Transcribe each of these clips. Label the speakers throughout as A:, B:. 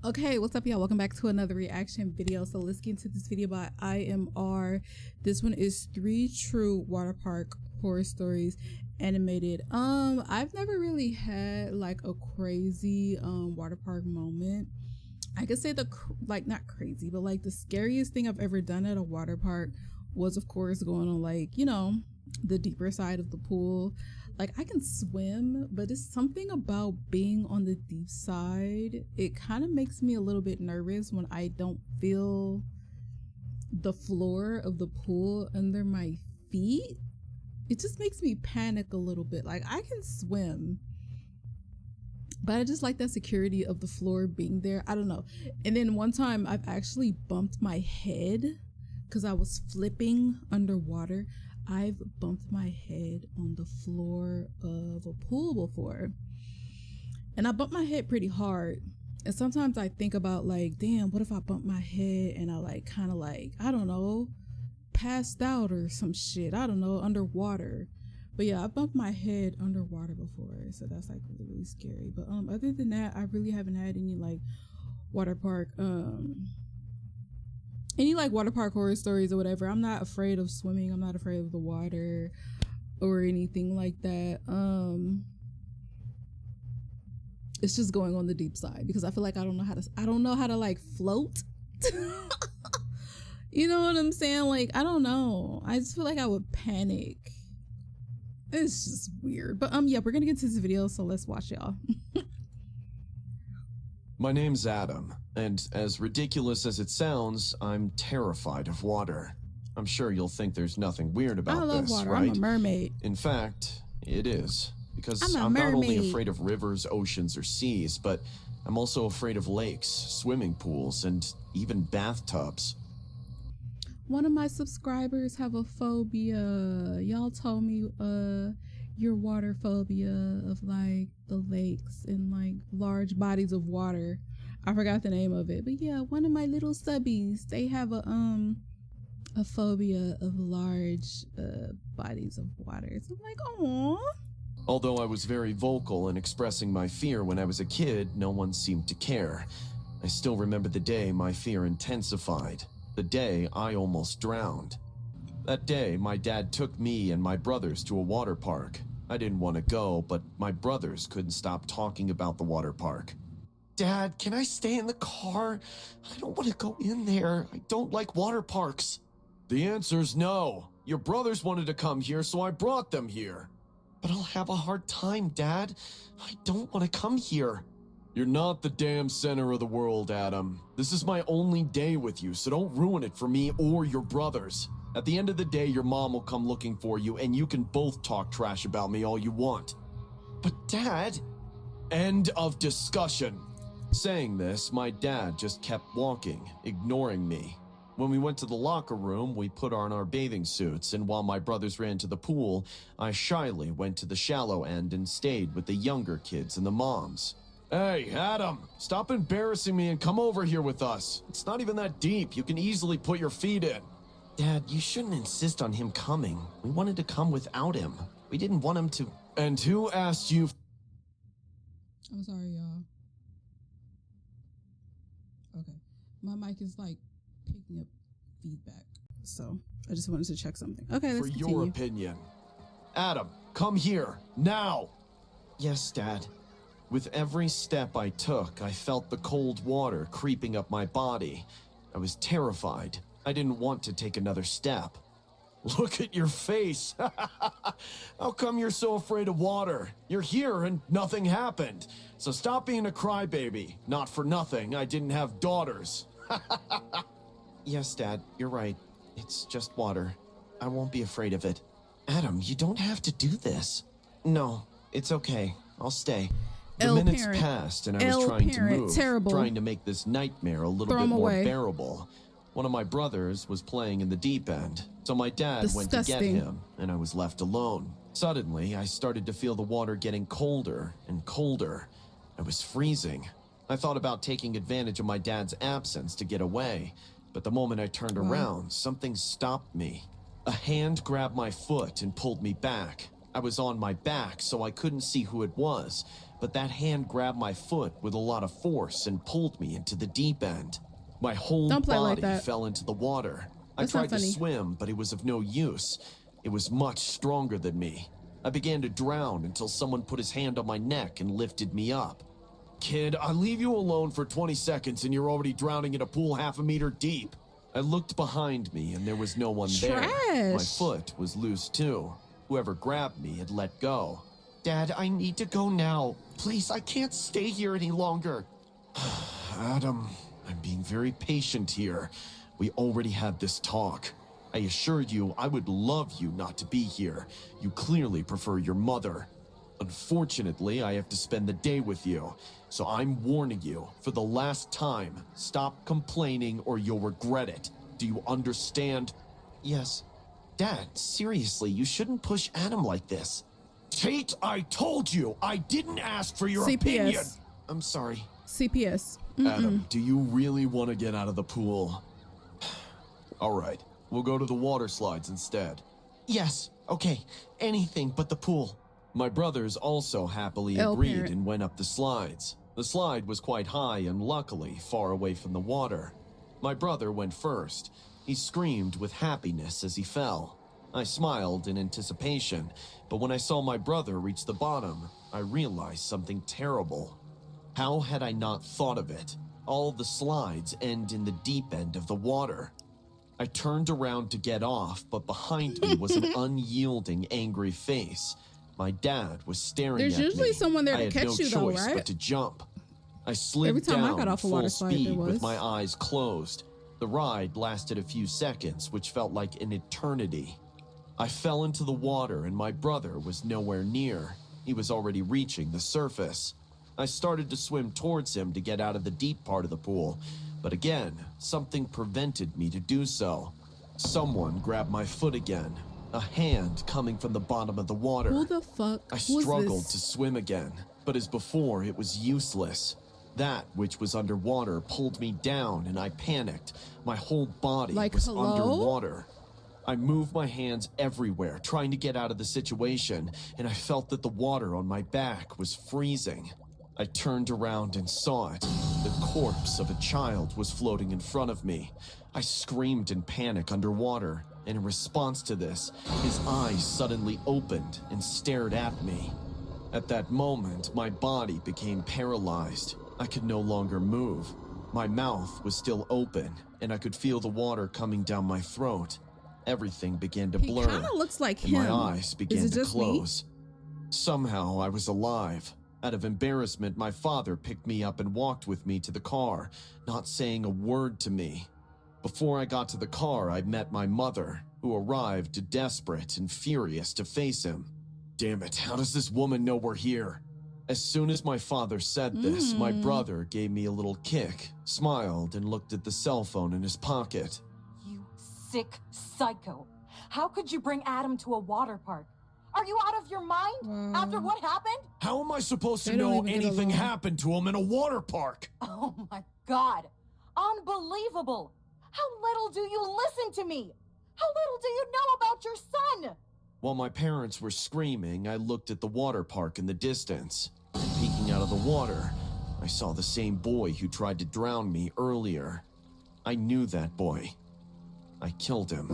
A: Okay, what's up, y'all? Welcome back to another reaction video. So let's get into this video by IMR. This one is 3 True Waterpark Horror Stories animated. I've never really had like a crazy water park moment. I could say not crazy, but like the scariest thing I've ever done at a water park was, of course, going on like, you know, the deeper side of the pool. Like, I can swim, but it's something about being on the deep side. It kind of makes me a little bit nervous when I don't feel the floor of the pool under my feet. It just makes me panic a little bit. Like, I can swim, but I just like that security of the floor being there. I don't know. And then one time I've actually bumped my head because I was flipping underwater. I've bumped my head on the floor of a pool before, and I bumped my head pretty hard. And sometimes I think about like, damn, what if I bump my head and I like kind of like, I don't know, passed out or some shit, I don't know, underwater. But yeah, I bumped my head underwater before, so that's like really, really scary. But other than that, I really haven't had any like water park water park horror stories or whatever. I'm not afraid of swimming. I'm not afraid of the water or anything like that. It's just going on the deep side because I feel like I don't know how to like float. You know what I'm saying? Like, I don't know. I just feel like I would panic. It's just weird. But yeah, we're gonna get to this video, so let's watch, y'all.
B: My name's Adam, and as ridiculous as it sounds, I'm terrified of water. I'm sure you'll think there's nothing weird about this, right? I love water.
A: I'm a mermaid.
B: In fact, it is, because I'm not only afraid of rivers, oceans, or seas, but I'm also afraid of lakes, swimming pools, and even bathtubs.
A: One of my subscribers have a phobia. Y'all told me your water phobia of like the lakes and like large bodies of water. I forgot the name of it, but yeah, one of my little subbies, they have a phobia of large bodies of water. So I'm like, aww.
B: Although I was very vocal in expressing my fear when I was a kid, no one seemed to care. I still remember the day my fear intensified, the day I almost drowned. That day, my dad took me and my brothers to a water park. I didn't want to go, but my brothers couldn't stop talking about the water park. Dad, can I stay in the car? I don't want to go in there. I don't like water parks. The answer's no. Your brothers wanted to come here, so I brought them here. But I'll have a hard time, Dad. I don't want to come here. You're not the damn center of the world, Adam. This is my only day with you, so don't ruin it for me or your brothers. At the end of the day, your mom will come looking for you, and you can both talk trash about me all you want. But Dad... End of discussion. Saying this, my dad just kept walking, ignoring me. When we went to the locker room, we put on our bathing suits, and while my brothers ran to the pool, I shyly went to the shallow end and stayed with the younger kids and the moms. Hey, Adam, stop embarrassing me and come over here with us. It's not even that deep. You can easily put your feet in. Dad, you shouldn't insist on him coming. We wanted to come without him. We didn't want him to... And who asked you...
A: I'm sorry, y'all. Okay. My mic is like picking up feedback, so I just wanted to check something. Okay, let's continue.
B: For your opinion. Adam, come here, now! Yes, Dad. With every step I took, I felt the cold water creeping up my body. I was terrified. I didn't want to take another step. Look at your face. How come you're so afraid of water? You're here and nothing happened. So stop being a crybaby. Not for nothing, I didn't have daughters. Yes, Dad, you're right. It's just water. I won't be afraid of it. Adam, you don't have to do this. No, it's okay. I'll stay. The minutes passed and I was trying to move, trying to make this nightmare a little bit more bearable. One of my brothers was playing in the deep end, so my dad went to get him, and I was left alone. Suddenly, I started to feel the water getting colder and colder. I was freezing. I thought about taking advantage of my dad's absence to get away, but the moment I turned around, something stopped me. A hand grabbed my foot and pulled me back. I was on my back, so I couldn't see who it was, but that hand grabbed my foot with a lot of force and pulled me into the deep end. My whole
A: Don't play like
B: body
A: that.
B: fell into the water.
A: That's
B: I
A: not
B: tried to
A: funny.
B: swim, but it was of no use. It was much stronger than me. I began to drown until someone put his hand on my neck and lifted me up. Kid, I leave you alone for 20 seconds and you're already drowning in a pool half a meter deep. I looked behind me and there was no one there. My
A: Trash.
B: foot was loose too. Whoever grabbed me had let go. Dad, I need to go now. Please, I can't stay here any longer. Adam, I'm being very patient here. We already had this talk. I assured you I would love you not to be here. You clearly prefer your mother. Unfortunately, I have to spend the day with you. So I'm warning you, for the last time, stop complaining or you'll regret it. Do you understand? Yes. Dad, seriously, you shouldn't push Adam like this. Tate, I told you, I didn't ask for your opinion.
A: CPS.
B: I'm sorry.
A: CPS.
B: Adam, do you really want to get out of the pool? All right, we'll go to the water slides instead. Yes, okay, anything but the pool. My brothers also happily agreed and went up the slides. The slide was quite high and luckily far away from the water. My brother went first. He screamed with happiness as he fell. I smiled in anticipation, but when I saw my brother reach the bottom, I realized something terrible. How had I not thought of it? All the slides end in the deep end of the water. I turned around to get off, but behind me was an unyielding, angry face. My dad was staring at me.
A: There's usually someone there to catch you, though, right?
B: I had no choice but to jump. I slid
A: Every time I got
B: down
A: off a water
B: full
A: slide,
B: speed
A: there was.
B: with my eyes closed. The ride lasted a few seconds, which felt like an eternity. I fell into the water and my brother was nowhere near. He was already reaching the surface. I started to swim towards him to get out of the deep part of the pool, but again, something prevented me to do so. Someone grabbed my foot again, a hand coming from the bottom of the water.
A: Who the fuck
B: I
A: was
B: struggled
A: this?
B: to swim again, but as before, it was useless. That which was underwater pulled me down and I panicked. My whole body was underwater. I moved my hands everywhere, trying to get out of the situation, and I felt that the water on my back was freezing. I turned around and saw it. The corpse of a child was floating in front of me. I screamed in panic underwater, and in response to this, his eyes suddenly opened and stared at me. At that moment, my body became paralyzed. I could no longer move. My mouth was still open, and I could feel the water coming down my throat. Everything began to blur.
A: He kind of looks like
B: and
A: him.
B: my eyes began
A: Is it
B: to
A: just
B: close. Somehow I was alive. Out of embarrassment, my father picked me up and walked with me to the car, not saying a word to me. Before I got to the car, I met my mother, who arrived desperate and furious to face him. Damn it, how does this woman know we're here? As soon as my father said this, my brother gave me a little kick, smiled, and looked at the cell phone in his pocket.
C: You sick psycho. How could you bring Adam to a water park? Are you out of your mind? After what happened?
B: How am I supposed to
A: They don't
B: know
A: even get
B: anything
A: along.
B: happened to him in a water park?
C: Oh my God. Unbelievable. How little do you listen to me? How little do you know about your son?
B: While my parents were screaming, I looked at the water park in the distance. And peeking out of the water, I saw the same boy who tried to drown me earlier. I knew that boy. I killed him.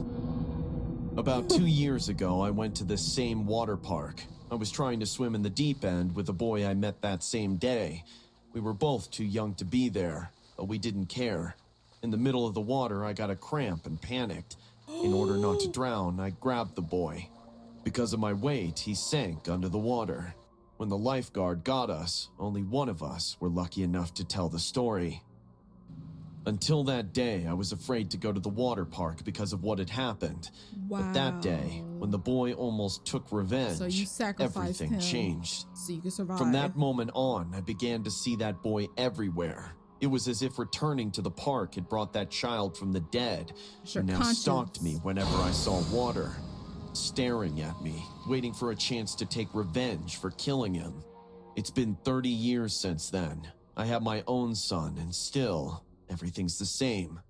B: About 2 years ago, I went to this same water park. I was trying to swim in the deep end with a boy I met that same day. We were both too young to be there, but we didn't care. In the middle of the water, I got a cramp and panicked. In order not to drown, I grabbed the boy. Because of my weight, he sank under the water. When the lifeguard got us, only one of us were lucky enough to tell the story. Until that day, I was afraid to go to the water park because of what had happened. But that day, when the boy almost took revenge,
A: So you sacrificed
B: everything
A: him
B: changed.
A: so you could survive.
B: From that moment on, I began to see that boy everywhere. It was as if returning to the park had brought that child from the dead, and now stalked me whenever I saw water, staring at me, waiting for a chance to take revenge for killing him. It's been 30 years since then. I have my own son, and still, everything's the same.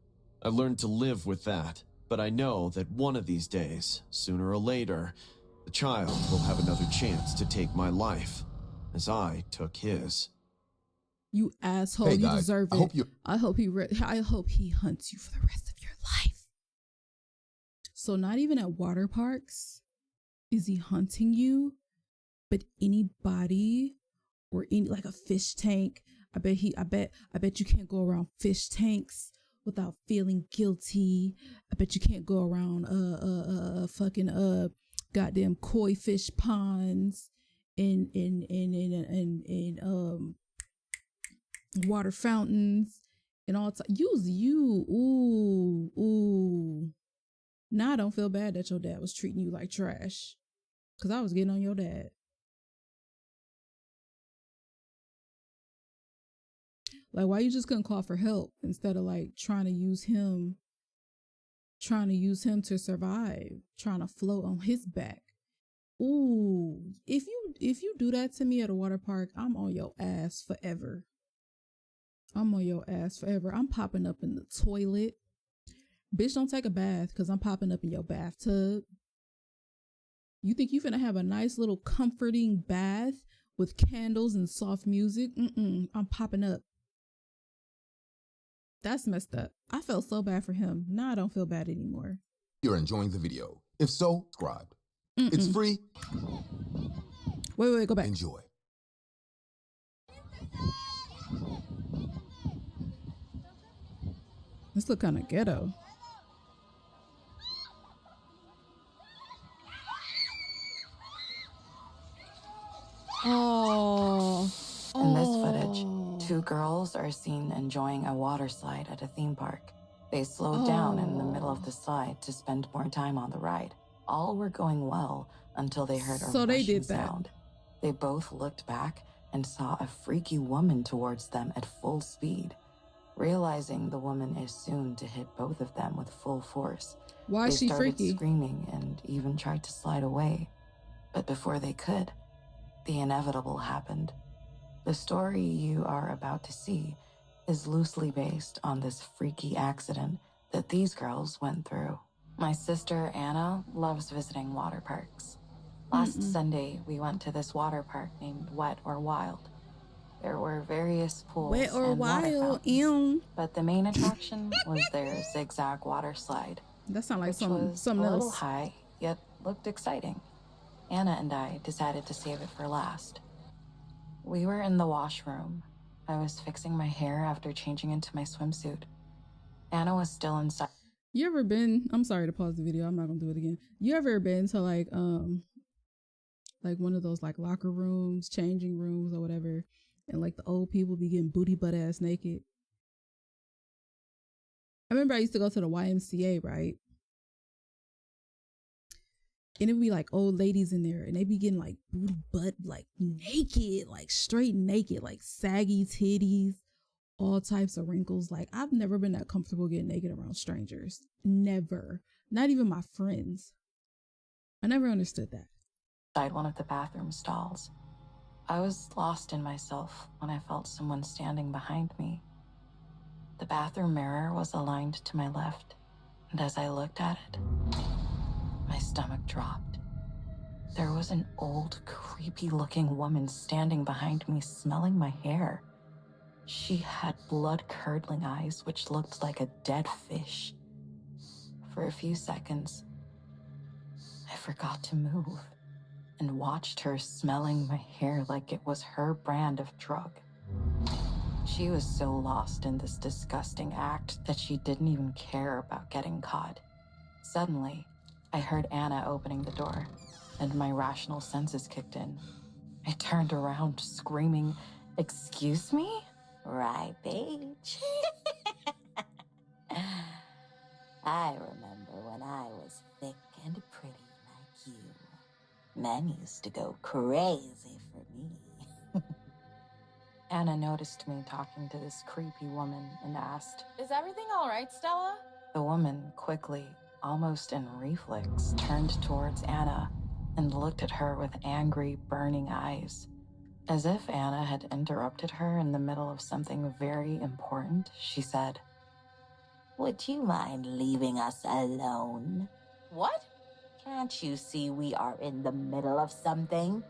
B: I learned to live with that, but I know that one of these days, sooner or later, the child will have another chance to take my life. as I took his.
A: You asshole,
D: Hey,
A: you
D: guys,
A: deserve it. I hope he hunts you for the rest of your life. So not even at water parks is he hunting you, but anybody or any like a fish tank. I bet you can't go around fish tanks without feeling guilty. I bet you can't go around fucking goddamn koi fish ponds and water fountains and all time. Use you. Ooh. Now I don't feel bad that your dad was treating you like trash. Cause I was getting on your dad. Like, why you just couldn't call for help instead of like trying to use him to survive, trying to float on his back. Ooh, if you do that to me at a water park, I'm on your ass forever. I'm popping up in the toilet. Bitch, don't take a bath because I'm popping up in your bathtub. You think you finna have a nice little comforting bath with candles and soft music? I'm popping up. That's messed up. I felt so bad for him. Now I don't feel bad anymore.
D: You're enjoying the video. If so, subscribe. It's free.
A: Wait, go back.
D: Enjoy.
A: This look kind of ghetto. Oh.
E: In this footage, two girls are seen enjoying a water slide at a theme park. They slowed down in the middle of the slide to spend more time on the ride. All were going well until they heard a rushing sound. They both looked back and saw a freaky woman towards them at full speed. Realizing the woman is soon to hit both of them with full force,
A: why is she freaky?
E: They started screaming and even tried to slide away. But before they could, the inevitable happened. The story you are about to see is loosely based on this freaky accident that these girls went through. My sister Anna loves visiting water parks. Last Sunday, we went to this water park named Wet or Wild. There were various pools and water fountains, but the main attraction was their zigzag water slide.
A: That sounds like something else.
E: A little high, yet looked exciting. Anna and I decided to save it for last. We were in the washroom. I was fixing my hair after changing into my swimsuit. Anna was still inside.
A: You ever been, I'm sorry to pause the video, I'm not gonna do it again. You ever been to like one of those like locker rooms, changing rooms or whatever, and like the old people be getting booty butt ass naked? I remember I used to go to the YMCA, right? And it would be like old ladies in there and they be getting like booty butt, like naked, like straight naked, like saggy titties, all types of wrinkles. Like I've never been that comfortable getting naked around strangers. Never. Not even my friends. I never understood that.
E: Inside one of the bathroom stalls. I was lost in myself when I felt someone standing behind me. The bathroom mirror was aligned to my left, and as I looked at it, my stomach dropped. There was an old, creepy-looking woman standing behind me, smelling my hair. She had blood-curdling eyes, which looked like a dead fish. For a few seconds, I forgot to move and watched her smelling my hair like it was her brand of drug. She was so lost in this disgusting act that she didn't even care about getting caught. Suddenly, I heard Anna opening the door, and my rational senses kicked in. I turned around, screaming, "Excuse me?"
F: Right, bitch. I remember when I was thick and pretty like you. Men used to go crazy for me.
E: Anna noticed me talking to this creepy woman and asked,
C: Is everything all right, Stella?
E: The woman quickly, almost in reflex, turned towards Anna and looked at her with angry, burning eyes. As if Anna had interrupted her in the middle of something very important, she said,
F: Would you mind leaving us alone?
C: What?
F: Can't you see we are in the middle of something?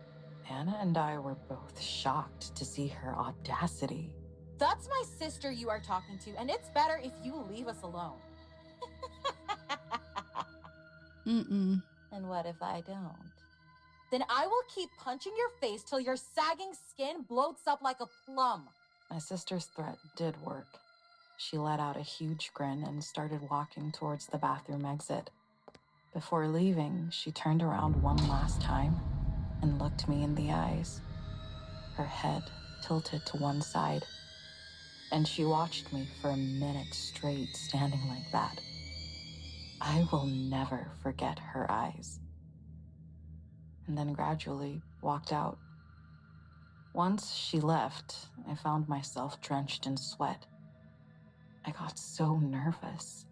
E: Anna and I were both shocked to see her audacity.
C: That's my sister you are talking to, and it's better if you leave us alone.
A: Mm-mm.
F: And what if I don't?
C: Then I will keep punching your face till your sagging skin bloats up like a plum.
E: My sister's threat did work. She let out a huge grin and started walking towards the bathroom exit. Before leaving, she turned around one last time and looked me in the eyes. Her head tilted to one side, and she watched me for a minute straight standing like that. I will never forget her eyes. And then gradually walked out. Once she left, I found myself drenched in sweat. I got so nervous.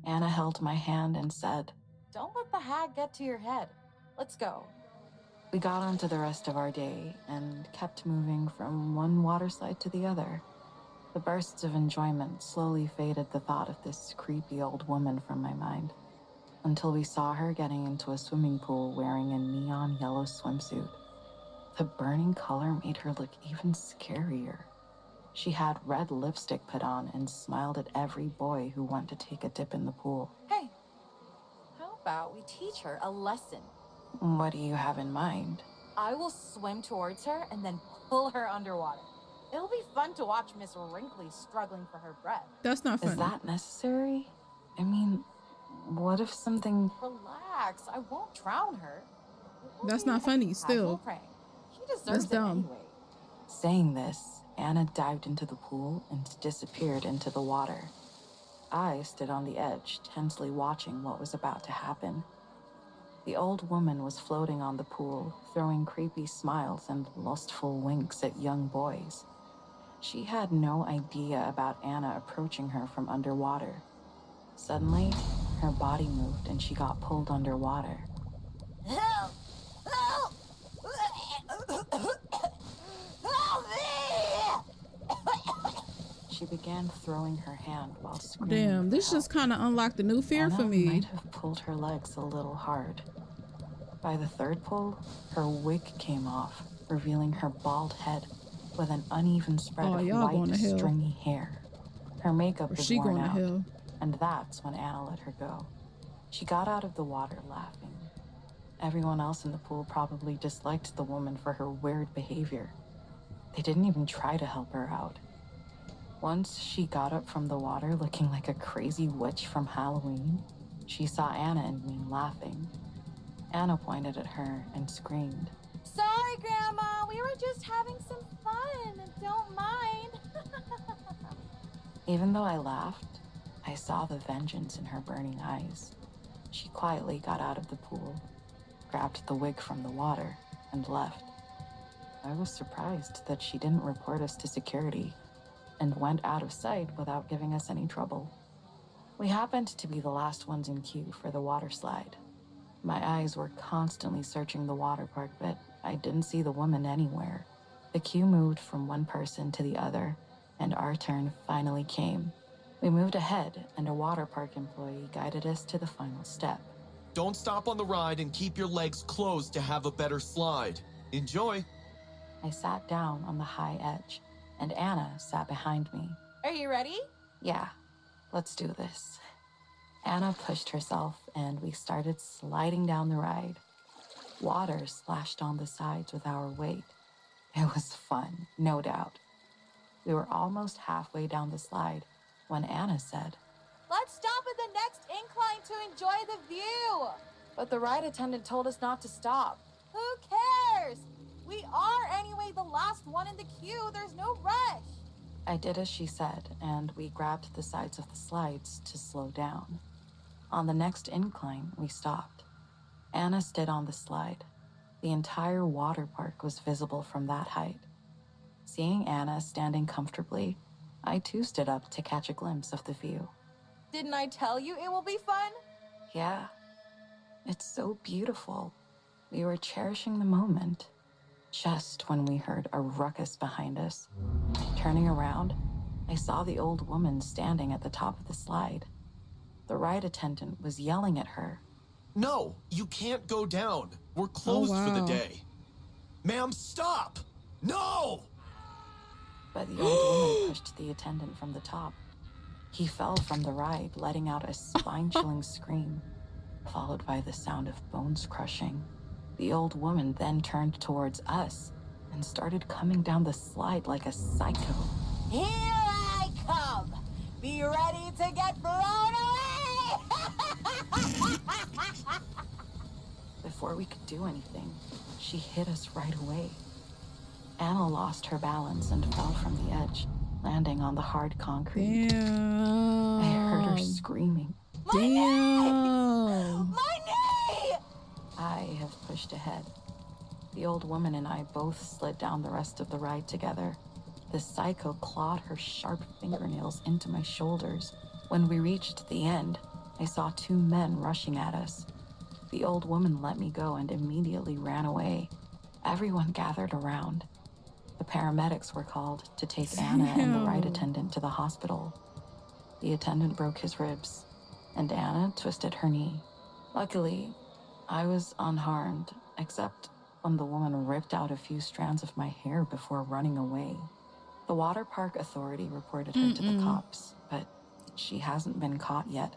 E: Anna held my hand and said,
C: Don't let the hag get to your head. Let's go.
E: We got on to the rest of our day and kept moving from one water slide to the other. The bursts of enjoyment slowly faded the thought of this creepy old woman from my mind, until we saw her getting into a swimming pool wearing a neon yellow swimsuit. The burning color made her look even scarier. She had red lipstick put on and smiled at every boy who went to take a dip in the pool.
C: Hey, how about we teach her a lesson?
E: What do you have in mind?
C: I will swim towards her and then pull her underwater. It'll be fun to watch Miss Wrinkly struggling for her breath.
A: That's not funny.
E: Is that necessary? I mean, what if something...
C: Relax, I won't drown her.
A: That's not funny, still.
C: She deserves
A: That's
C: it
A: dumb.
C: anyway.
E: Saying this, Anna dived into the pool and disappeared into the water. I stood on the edge, tensely watching what was about to happen. The old woman was floating on the pool, throwing creepy smiles and lustful winks at young boys. She had no idea about Anna approaching her from underwater. Suddenly, her body moved and she got pulled underwater.
F: Help! Help! Help me!
E: She began throwing her hand while screaming.
A: Damn, this just kind of unlocked a new fear
E: Anna
A: for me.
E: might have pulled her legs a little hard. By the third pull, her wig came off, revealing her bald head with an uneven spread of
A: y'all going
E: white,
A: to hell.
E: stringy hair. Her makeup
A: Or
E: was
A: she
E: worn
A: going to
E: out,
A: hell.
E: and that's when Anna let her go. She got out of the water laughing. Everyone else in the pool probably disliked the woman for her weird behavior. They didn't even try to help her out. Once she got up from the water looking like a crazy witch from Halloween, she saw Anna and me laughing. Anna pointed at her and screamed.
C: Sorry, Grandma. We were just having some fun. Don't mind.
E: Even though I laughed, I saw the vengeance in her burning eyes. She quietly got out of the pool, grabbed the wig from the water, and left. I was surprised that she didn't report us to security and went out of sight without giving us any trouble. We happened to be the last ones in queue for the water slide. My eyes were constantly searching the water park, but I didn't see the woman anywhere. The queue moved from one person to the other, and our turn finally came. We moved ahead, and a water park employee guided us to the final step.
B: Don't stop on the ride and keep your legs closed to have a better slide. Enjoy.
E: I sat down on the high edge, and Anna sat behind me.
C: Are you ready?
E: Yeah, let's do this. Anna pushed herself, and we started sliding down the ride. Water splashed on the sides with our weight. It was fun, no doubt. We were almost halfway down the slide when Anna said,
C: Let's stop at the next incline to enjoy the view. But the ride attendant told us not to stop. Who cares? We are anyway the last one in the queue. There's no rush.
E: I did as she said, and we grabbed the sides of the slides to slow down. On the next incline, we stopped. Anna stood on the slide. The entire water park was visible from that height. Seeing Anna standing comfortably, I too stood up to catch a glimpse of the view.
C: Didn't I tell you it will be fun?
E: Yeah, it's so beautiful. We were cherishing the moment, just when we heard a ruckus behind us. Turning around, I saw the old woman standing at the top of the slide. The ride attendant was yelling at her.
B: No, you can't go down. We're closed for the
A: wow.
B: day. Ma'am, stop! No!
E: But the old woman pushed the attendant from the top. He fell from the ride, letting out a spine-chilling scream, followed by the sound of bones crushing. The old woman then turned towards us and started coming down the slide like a psycho.
C: Here I come! Be ready to get blown away!
E: Before we could do anything, she hit us right away. Anna lost her balance and fell from the edge, landing on the hard concrete.
A: Damn.
E: I heard her screaming.
A: Damn.
C: My knee!
E: I have pushed ahead. The old woman and I both slid down the rest of the ride together. The psycho clawed her sharp fingernails into my shoulders. When we reached the end, I saw two men rushing at us. The old woman let me go and immediately ran away. Everyone gathered around. The paramedics were called to take Anna and the ride attendant to the hospital. The attendant broke his ribs, and Anna twisted her knee. Luckily, I was unharmed, except when the woman ripped out a few strands of my hair before running away. The Waterpark authority reported her to the cops, but she hasn't been caught yet.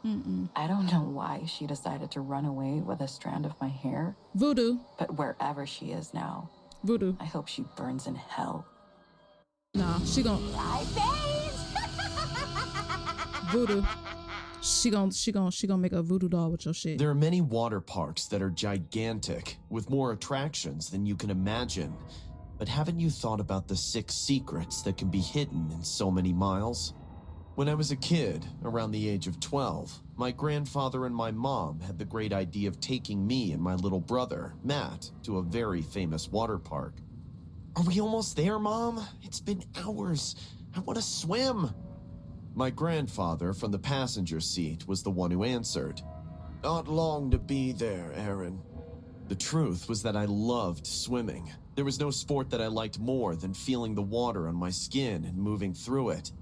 E: I don't know why she decided to run away with a strand of my hair.
A: Voodoo.
E: But wherever she is now,
A: Voodoo.
E: I hope she burns in hell.
A: Nah, she gon'
C: My face!
A: voodoo. She gon' make a voodoo doll with your shit.
B: There are many water parks that are gigantic, with more attractions than you can imagine. But haven't you thought about the 6 secrets that can be hidden in so many miles? When I was a kid, around the age of 12, my grandfather and my mom had the great idea of taking me and my little brother, Matt, to a very famous water park. Are we almost there, Mom? It's been hours. I want to swim. My grandfather from the passenger seat was the one who answered. Not long to be there, Aaron. The truth was that I loved swimming. There was no sport that I liked more than feeling the water on my skin and moving through it.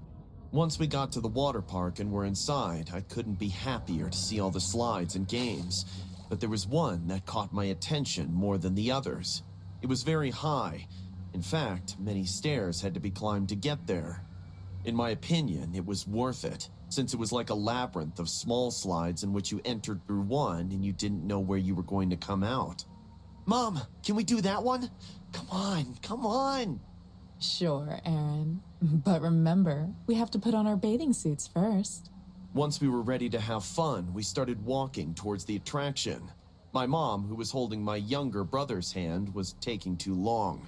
B: Once we got to the water park and were inside, I couldn't be happier to see all the slides and games, but there was one that caught my attention more than the others. It was very high. In fact, many stairs had to be climbed to get there. In my opinion, it was worth it, since it was like a labyrinth of small slides in which you entered through one and you didn't know where you were going to come out. Mom, can we do that one? Come on, come on!
G: Sure, Aaron. But remember, we have to put on our bathing suits first.
B: Once we were ready to have fun, we started walking towards the attraction. My mom, who was holding my younger brother's hand, was taking too long.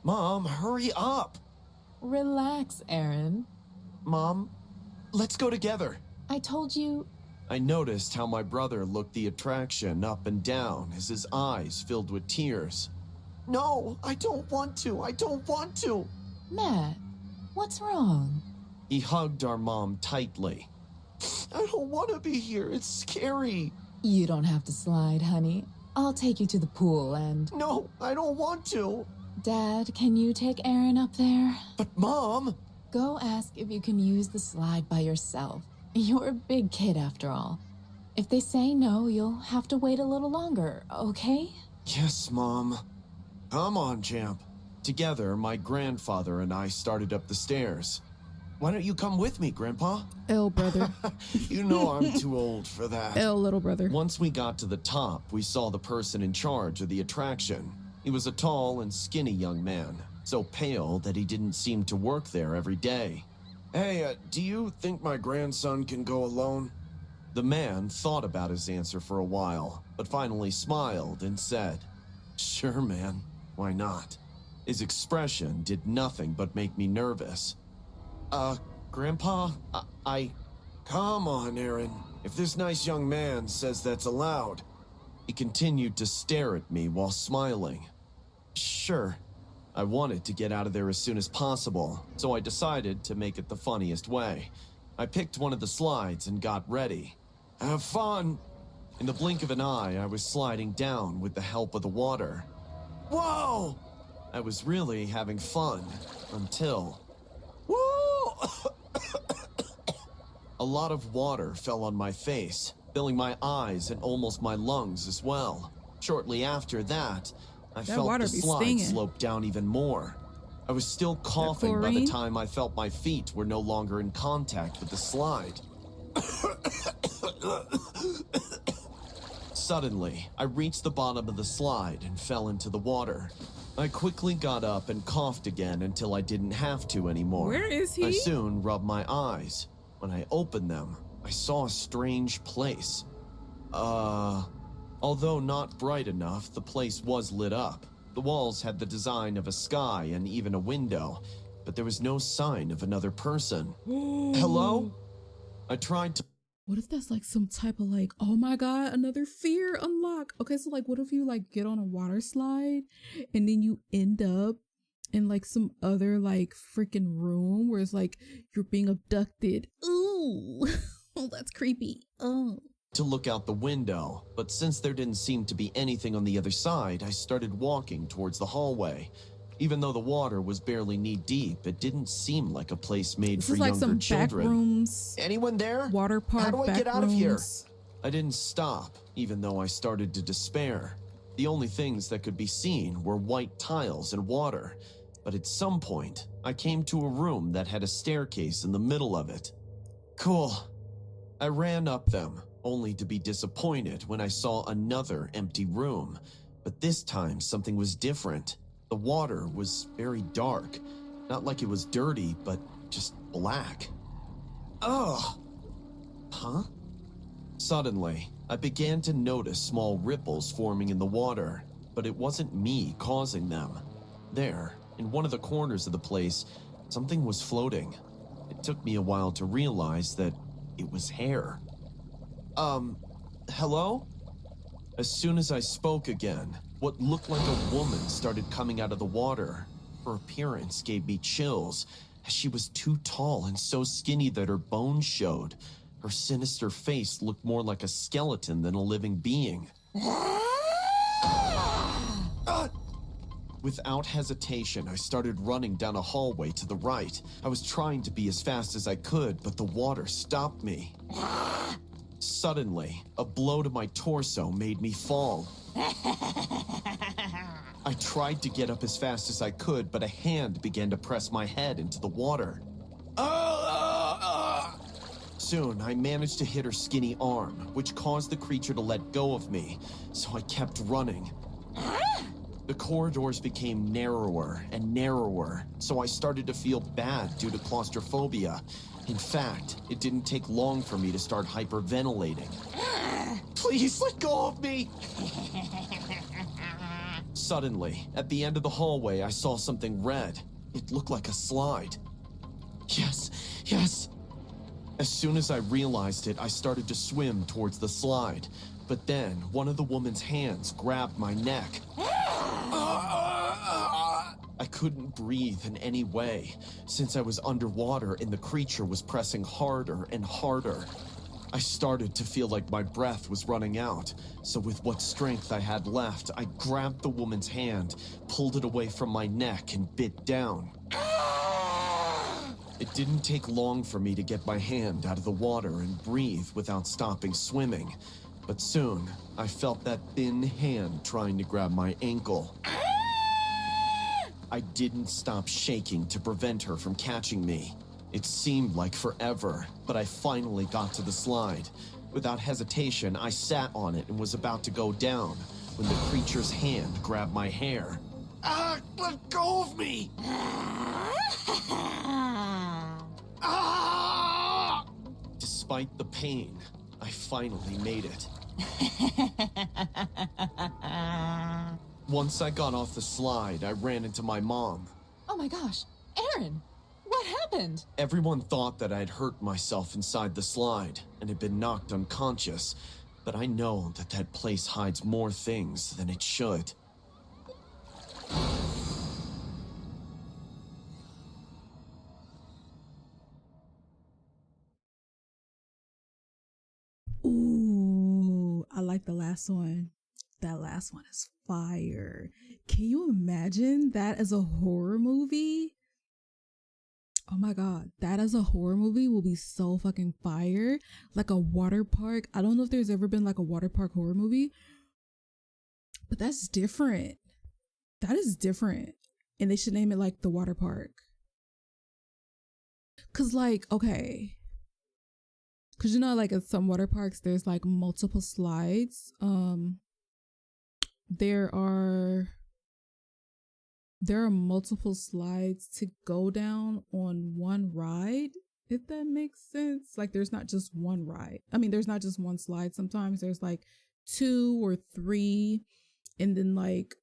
B: Mom, hurry up!
G: Relax, Aaron.
B: Mom, let's go together.
G: I told you...
B: I noticed how my brother looked the attraction up and down as his eyes filled with tears. No, I don't want to. I don't want to.
G: Matt, what's wrong?
B: He hugged our mom tightly. I don't want to be here. It's scary.
G: You don't have to slide, honey. I'll take you to the pool and...
B: No, I don't want to.
G: Dad, can you take Aaron up there?
B: But Mom...
G: Go ask if you can use the slide by yourself. You're a big kid after all. If they say no, you'll have to wait a little longer, okay?
B: Yes, Mom. Come on, champ. Together, my grandfather and I started up the stairs. Why don't you come with me, Grandpa?
A: L brother.
B: You know I'm too old for that.
A: L little brother.
B: Once we got to the top, we saw the person in charge of the attraction. He was a tall and skinny young man, so pale that he didn't seem to work there every day. Hey, do you think my grandson can go alone? The man thought about his answer for a while, but finally smiled and said, Sure, man. Why not? His expression did nothing but make me nervous. Grandpa, I... Come on, Aaron. If this nice young man says that's allowed. He continued to stare at me while smiling. Sure. I wanted to get out of there as soon as possible, so I decided to make it the funniest way. I picked one of the slides and got ready. Have fun! In the blink of an eye, I was sliding down with the help of the water. Whoa! I was really having fun, until... Whoa! A lot of water fell on my face, filling my eyes and almost my lungs as well. Shortly after that, I
A: That
B: felt
A: water
B: the
A: be
B: slide
A: stinging.
B: slope down even more. I was still coughing by the
A: chlorine?
B: time I felt my feet were no longer in contact with the slide. Suddenly, I reached the bottom of the slide and fell into the water. I quickly got up and coughed again until I didn't have to anymore.
A: Where is he?
B: I soon rubbed my eyes. When I opened them, I saw a strange place. Although not bright enough, the place was lit up. The walls had the design of a sky and even a window, but there was no sign of another person. Hello? I tried to...
A: What if that's like some type of like, oh my God, another fear unlock? Okay, so like what if you like get on a water slide and then you end up in like some other like freaking room where it's like you're being abducted? Ooh, oh, that's creepy. Oh.
B: to look out the window, but since there didn't seem to be anything on the other side, I started walking towards the hallway. Even though the water was barely knee-deep, it didn't seem like a place made
A: This
B: for
A: is like
B: younger
A: some
B: children.
A: back rooms,
B: Anyone there?
A: water park.
B: How do I
A: back
B: get out of here?
A: rooms.
B: I didn't stop, even though I started to despair. The only things that could be seen were white tiles and water. But at some point, I came to a room that had a staircase in the middle of it. Cool. I ran up them, only to be disappointed when I saw another empty room. But this time, something was different. The water was very dark. Not like it was dirty, but just black. Ugh. Huh? Suddenly, I began to notice small ripples forming in the water, but it wasn't me causing them. There, in one of the corners of the place, something was floating. It took me a while to realize that it was hair. Hello? As soon as I spoke again, what looked like a woman started coming out of the water. Her appearance gave me chills, as she was too tall and so skinny that her bones showed. Her sinister face looked more like a skeleton than a living being. Without hesitation, I started running down a hallway to the right. I was trying to be as fast as I could, but the water stopped me. Suddenly, a blow to my torso made me fall. I tried to get up as fast as I could, but a hand began to press my head into the water. Soon, I managed to hit her skinny arm, which caused the creature to let go of me, so I kept running. The corridors became narrower and narrower, so I started to feel bad due to claustrophobia. In fact, it didn't take long for me to start hyperventilating. Please let go of me! Suddenly, at the end of the hallway, I saw something red. It looked like a slide. Yes, yes! As soon as I realized it, I started to swim towards the slide. But then, one of the woman's hands grabbed my neck. I couldn't breathe in any way, since I was underwater and the creature was pressing harder and harder. I started to feel like my breath was running out, so with what strength I had left, I grabbed the woman's hand, pulled it away from my neck, and bit down. It didn't take long for me to get my hand out of the water and breathe without stopping swimming, but soon I felt that thin hand trying to grab my ankle. I didn't stop shaking to prevent her from catching me. It seemed like forever, but I finally got to the slide. Without hesitation, I sat on it and was about to go down when the creature's hand grabbed my hair. Let go of me! Despite the pain, I finally made it. Once I got off the slide, I ran into my mom.
G: Oh my gosh, Aaron, what happened?
B: Everyone thought that I'd hurt myself inside the slide and had been knocked unconscious, but I know that that place hides more things than it should.
A: Ooh, I like the last one. That last one is fire. Can you imagine that as a horror movie? Oh my God, that as a horror movie will be so fucking fire. Like a water park. I don't know if there's ever been like a water park horror movie, but that's different. That is different. And they should name it like the water park. Cause like, okay. Cause you know, like at some water parks, there's like multiple slides. There are multiple slides to go down on one ride, if that makes sense. Like there's not just one ride. I mean, there's not just one slide. Sometimes there's like 2 or 3, and then like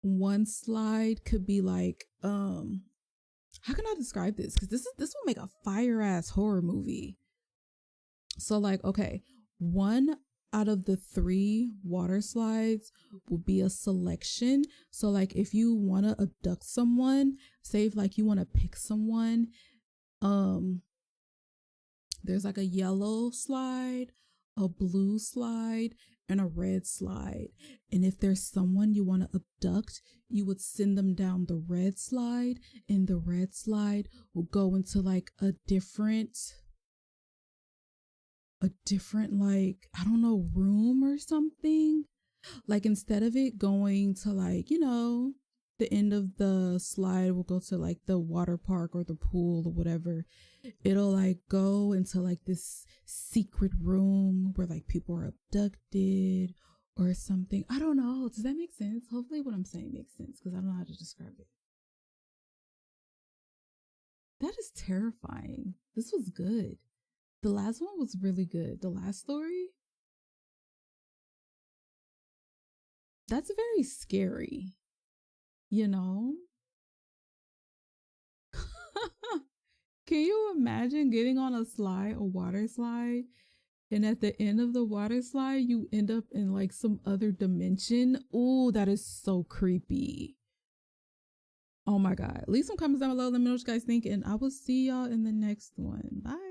A: one slide could be like how can I describe this? Because this will make a fire ass horror movie. So like, okay, 1 out of the 3 water slides will be a selection. So like if you want to abduct someone, say if like you want to pick someone, there's like a yellow slide, a blue slide, and a red slide. And if there's someone you want to abduct, you would send them down the red slide, and the red slide will go into like a different like, I don't know, room or something. Like instead of it going to like, you know, the end of the slide will go to like the water park or the pool or whatever. It'll like go into like this secret room where like people are abducted or something. I don't know. Does that make sense? Hopefully what I'm saying makes sense, because I don't know how to describe it. That is terrifying. This was good. The last one was really good. The last story, that's very scary, you know? Can you imagine getting on a slide, a water slide, and at the end of the water slide, you end up in like some other dimension? Ooh, that is so creepy. Oh my God. Leave some comments down below. Let me know what you guys think, and I will see y'all in the next one. Bye.